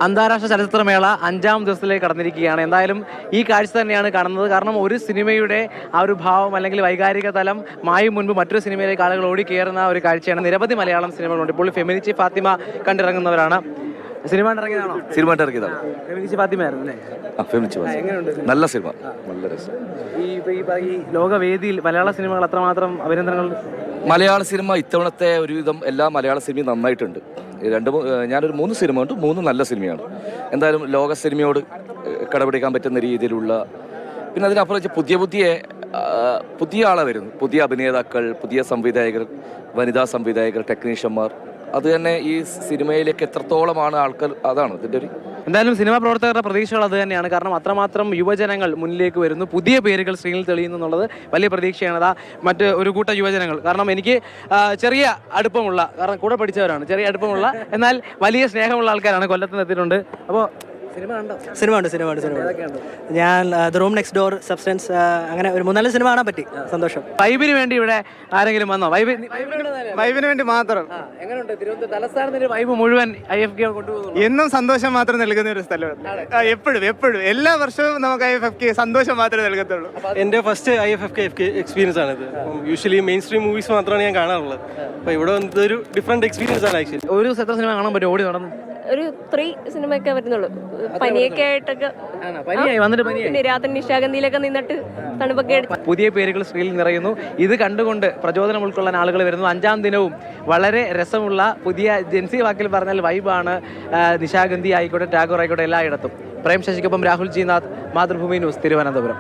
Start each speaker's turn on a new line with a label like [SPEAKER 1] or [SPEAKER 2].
[SPEAKER 1] അന്താരാഷ്ട്ര ചലച്ചിത്രമേള 5ാം ദിവസത്തിലേക്ക് കടന്നിരിക്കുകയാണ്. എന്തായാലും ഈ കാഴ്ച തന്നെയാണ് കാണുന്നത്. കാരണം ഒരു സിനിമയുടെ ആ ഒരു ഭാവം അല്ലെങ്കിൽ വൈകാരിക തലം മായും മുൻപ് മറ്റൊരു സിനിമയിലേക്ക് ആളുകൾ ഓടിക്കയറുന്ന ഒരു കാഴ്ചയാണ്. നിരവധി മലയാളം സിനിമകളുണ്ട്. ഇപ്പോൾ ഫെമിനിച്ചി ഫാത്തിമ കണ്ടിറങ്ങുന്നവരാണ്. സിനിമ ഇറങ്ങിയതാണോ?
[SPEAKER 2] സിനിമ ഇറങ്ങിയതാണ്.
[SPEAKER 1] ഫെമിനിച്ചി ഫാത്തിമ ആയിരുന്നു അല്ലേ?
[SPEAKER 2] നല്ല സിനിമ, നല്ല രസം.
[SPEAKER 1] ഈ ലോകവേദിയിൽ മലയാള സിനിമകൾ അത്രമാത്രം അഭിനന്ദനങ്ങൾ.
[SPEAKER 2] മലയാള സിനിമ ഇത്തവണത്തെ ഒരുവിധം എല്ലാ മലയാള സിനിമയും നന്നായിട്ടുണ്ട്. ഞാനൊരു 3 സിനിമ ഉണ്ട്, 3 നല്ല സിനിമയാണ്. എന്തായാലും ലോക സിനിമയോട് കടപിടിക്കാൻ പറ്റുന്ന രീതിയിലുള്ള, പിന്നെ അതിനപ്പുറം പുതിയ ആളെ വരുന്നു, പുതിയ അഭിനേതാക്കൾ, പുതിയ സംവിധായകർ, വനിതാ സംവിധായകർ, ടെക്നീഷ്യന്മാർ. അത് തന്നെ ഈ സിനിമയിലേക്ക് എത്രത്തോളമാണ് ആൾക്കാർ, അതാണ് ഇതിൻ്റെ ഒരു.
[SPEAKER 1] എന്തായാലും സിനിമാ പ്രവർത്തകരുടെ പ്രതീക്ഷകൾ അത് തന്നെയാണ്. കാരണം അത്രമാത്രം യുവജനങ്ങൾ മുന്നിലേക്ക് വരുന്നു, പുതിയ പേരുകൾ സ്ക്രീനിൽ തെളിയുന്നു എന്നുള്ളത് വലിയ പ്രതീക്ഷയാണ്. അതാ മറ്റ് ഒരു കൂട്ടം യുവജനങ്ങൾ. കാരണം എനിക്ക് ചെറിയ അടുപ്പമുള്ള, കാരണം കൂടെ പഠിച്ചവരാണ്, ചെറിയ അടുപ്പമുള്ള എന്നാൽ വലിയ സ്നേഹമുള്ള ആൾക്കാരാണ് കൊല്ലത്ത് എത്തിയിട്ടുണ്ട്. അപ്പോൾ
[SPEAKER 3] സിനിമ ഉണ്ട്. ഞാൻ the room next door, substance, അങ്ങനെ ഒരു 3-4 സിനിമ കാണാൻ പറ്റി. സന്തോഷം.
[SPEAKER 1] വൈബിന് വേണ്ടി ഇവിടെ ആരെങ്കിലും വന്നോ?
[SPEAKER 4] വൈബിന് വേണ്ടി മാത്രം.
[SPEAKER 1] എങ്ങനെയുണ്ട് തിരുവനന്തപുരം തലസ്ഥാനത്തിന്റെ വൈബ് മുഴുവൻ IFFK കൊണ്ടുപോകുന്നു?
[SPEAKER 4] എന്നും സന്തോഷം മാത്രം നൽകുന്ന ഒരു സ്ഥലമാണ്. എപ്പോഴും എല്ലാ വർഷവും നമുക്ക് IFFK സന്തോഷം മാത്രമേ നൽകത്തുള്ളൂ.
[SPEAKER 5] എൻ്റെ ഫസ്റ്റ് IFFK എക്സ്പീരിയൻസ് ആണിത്. യൂഷ്വലി മെയിൻ സ്ട്രീം മൂവീസ് മാത്രമാണ് ഞാൻ കാണാറുള്ളത്. അപ്പോൾ ഇവിടെ വന്നത് ഒരു ഡിഫറെന്റ് എക്സ്പീരിയൻസ് ആണ് ആക്ച്വലി.
[SPEAKER 1] ഒരു സെത്ര സിനിമ കാണാൻ പറ്റും ഓടി നടന്നു?
[SPEAKER 6] ഒരു 3 സിനിമയൊക്കെ വരുന്നുള്ളൂ. പനിയൊക്കെ ആയിട്ടൊക്കെ പിന്നെ രാത്രി നിശാഗന്ധിയിലൊക്കെ നിന്നിട്ട് തണുപ്പൊക്കെ എടുത്ത്
[SPEAKER 1] പുതിയ പേരുകൾ സ്ക്രീനിൽ നിറയുന്നു. ഇത് കണ്ടുകൊണ്ട് പ്രചോദനം ഉൾക്കൊള്ളാൻ ആളുകൾ വരുന്നു. 5ാം ദിനവും വളരെ രസമുള്ള പുതിയ ജെൻസി വാക്കിൽ പറഞ്ഞാൽ വൈബാണ്. നിശാഗന്ധി ആയിക്കോട്ടെ, ടാഗോർ ആയിക്കോട്ടെ, എല്ലായിടത്തും. പ്രേം ശശിക്കൊപ്പം രാഹുൽ ജി നാഥ്, മാതൃഭൂമി ന്യൂസ്, തിരുവനന്തപുരം.